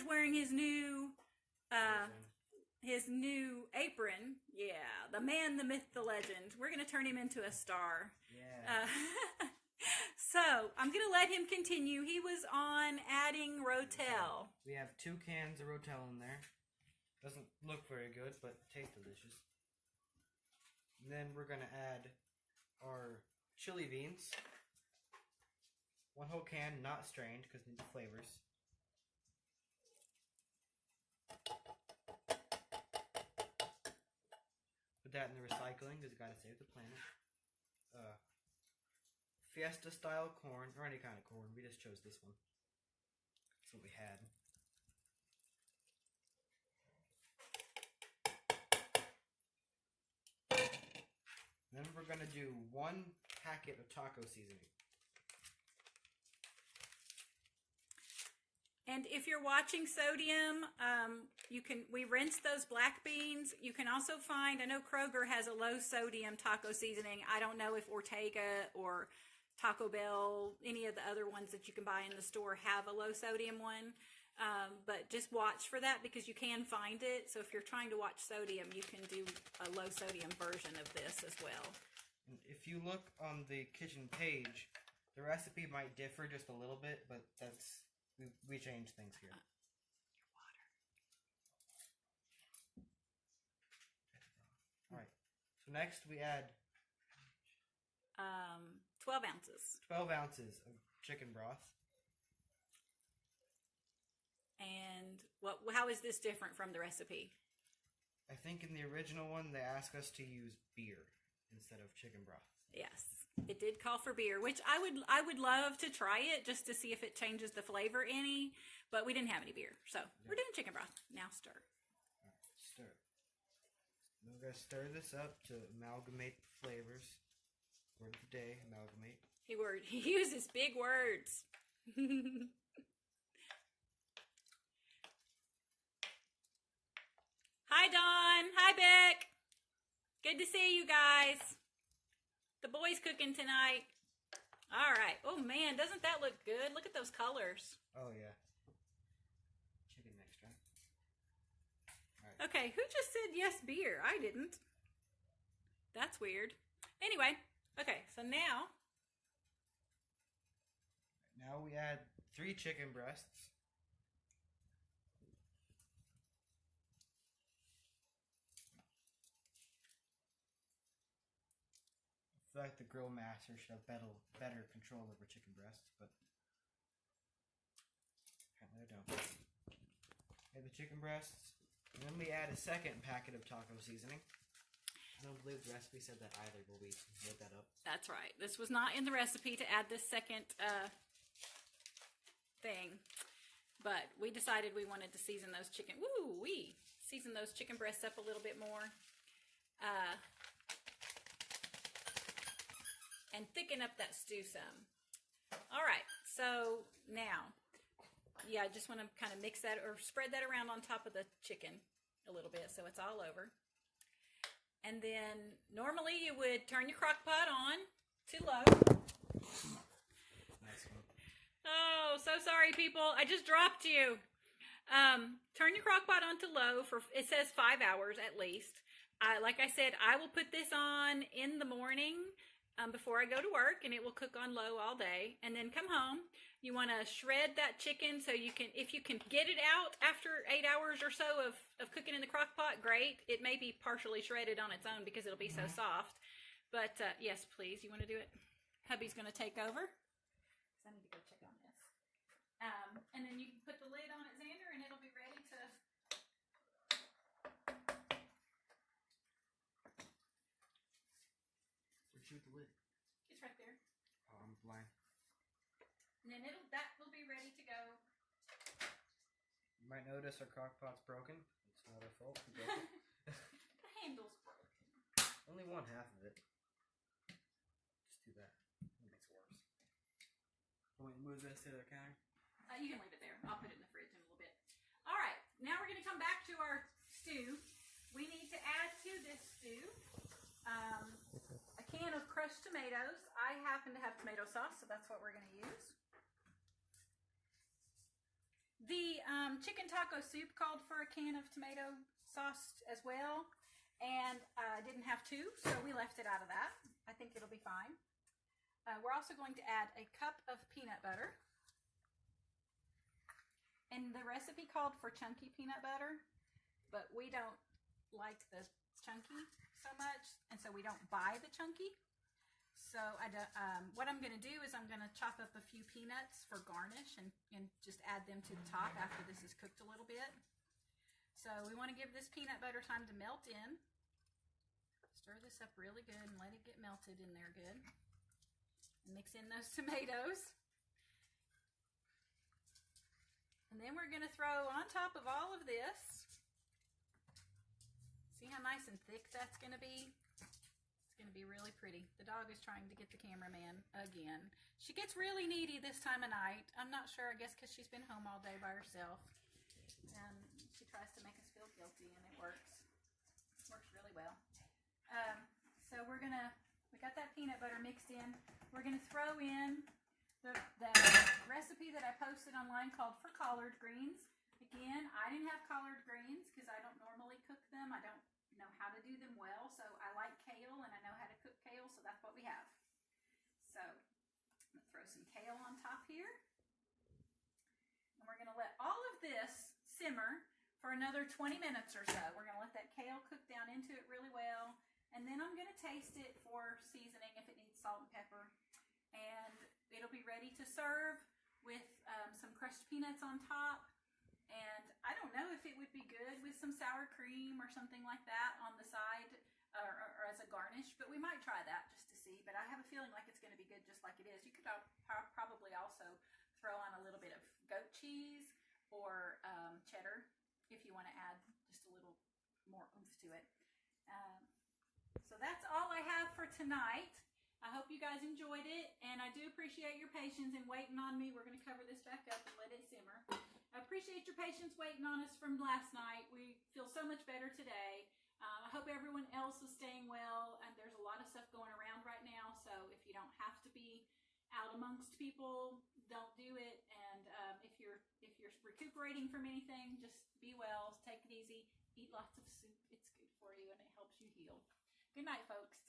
wearing his new apron. Yeah, the man, the myth, the legend. We're going to turn him into a star. Yeah. So, I'm going to let him continue. He was on adding Rotel. We have 2 cans of Rotel in there. Doesn't look very good, but tastes delicious. And then we're going to add our chili beans. 1 whole can, not strained, because it needs flavors. Put that in the recycling, because you got to save the planet. Fiesta style corn, or any kind of corn. We just chose this one. That's what we had. Then we're going to do 1 packet of taco seasoning. And if you're watching Sodium, we rinse those black beans. You can also find, I know Kroger has a low sodium taco seasoning. I don't know if Ortega or Taco Bell, any of the other ones that you can buy in the store have a low sodium one. But just watch for that because you can find it. So if you're trying to watch Sodium, you can do a low sodium version of this as well. And if you look on the kitchen page, the recipe might differ just a little bit, but that's... We change things here. Your water. Alright. So next we add 12 ounces. 12 ounces of chicken broth. And how is this different from the recipe? I think in the original one they asked us to use beer instead of chicken broth. Yes, it did call for beer, which I would love to try it just to see if it changes the flavor any, but we didn't have any beer, so we're doing chicken broth. Now stir. All right, stir. We're going to stir this up to amalgamate the flavors. Word of the day, amalgamate. He uses big words. Hi, Dawn. Hi, Beck. Good to see you guys. The boys cooking tonight. All right. Oh, man, doesn't that look good? Look at those colors. Oh, yeah. Chicken next, right? All right. Okay, who just said yes, beer? I didn't. That's weird. Anyway, okay, so now... Now we add 3 chicken breasts. I feel like the grill master should have better control over chicken breasts, but apparently I don't. Add the chicken breasts, and then we add a 2nd packet of taco seasoning. I don't believe the recipe said that either, but we made that up. That's right. This was not in the recipe to add this 2nd thing, but we decided we wanted to season those chicken. Season those chicken breasts up a little bit more. And thicken up that stew some. All right, so now, yeah, I just want to kind of mix that or spread that around on top of the chicken a little bit so it's all over. And then normally you would turn your crock pot on to low. Nice one. Oh, so sorry, people. I just dropped you. Turn your crock pot on to low for, it says 5 hours at least. Like I said, I will put this on in the morning before I go to work, and it will cook on low all day. And then come home. You want to shred that chicken so you can, if you can get it out after 8 hours or so of cooking in the crock pot, great. It may be partially shredded on its own because it'll be so soft. But yes, please, you want to do it? Hubby's going to take over. Because I need to go check on this. And then you can put the lid on it, Xander, and it'll be ready to... Shoot the lid. It's right there. Oh, I'm blind. And then that will be ready to go. You might notice our crock pot's broken. It's not our fault. We broke it. The handle's broken. Only 1/2 of it. Just do that. It makes it worse. Want me to move this to the counter? You can leave it there. I'll put it in the fridge in a little bit. All right. Now we're going to come back to our stew. We need to add to this stew a can of crushed tomatoes. I happen to have tomato sauce, so that's what we're going to use. The chicken taco soup called for a can of tomato sauce as well, and I didn't have two, so we left it out of that. I think it'll be fine. We're also going to add a cup of peanut butter. And the recipe called for chunky peanut butter, but we don't like the chunky so much, and so we don't buy the chunky. So what I'm going to do is I'm going to chop up a few peanuts for garnish and just add them to the top after this is cooked a little bit. So we want to give this peanut butter time to melt in. Stir this up really good and let it get melted in there good. And mix in those tomatoes. And then we're going to throw on top of all of this. See how nice and thick that's going to be? Going to be really pretty. The dog is trying to get the cameraman again. She gets really needy this time of night. I'm not sure, I guess because she's been home all day by herself. And she tries to make us feel guilty, and it works. It works really well. So we got that peanut butter mixed in. We're going to throw in the recipe that I posted online called for collard greens. Again, I didn't have collard greens because I don't normally cook them. I don't know how to do them well, so I like kale and I know how to cook kale, so that's what we have. So I'm going to throw some kale on top here, and we're going to let all of this simmer for another 20 minutes or so. We're going to let that kale cook down into it really well, and then I'm going to taste it for seasoning if it needs salt and pepper, and it'll be ready to serve with some crushed peanuts on top. And I don't know if it would be good with some sour cream or something like that on the side or as a garnish, but we might try that just to see. But I have a feeling like it's going to be good just like it is. You could probably also throw on a little bit of goat cheese or cheddar if you want to add just a little more oomph to it. So that's all I have for tonight. I hope you guys enjoyed it, and I do appreciate your patience in waiting on me. We're going to cover this back up and let it simmer. I appreciate your patience waiting on us from last night. We feel so much better today. I hope everyone else is staying well, and there's a lot of stuff going around right now, so if you don't have to be out amongst people, don't do it. And if you're recuperating from anything, just be well, take it easy, eat lots of soup. It's good for you, and it helps you heal. Good night, folks.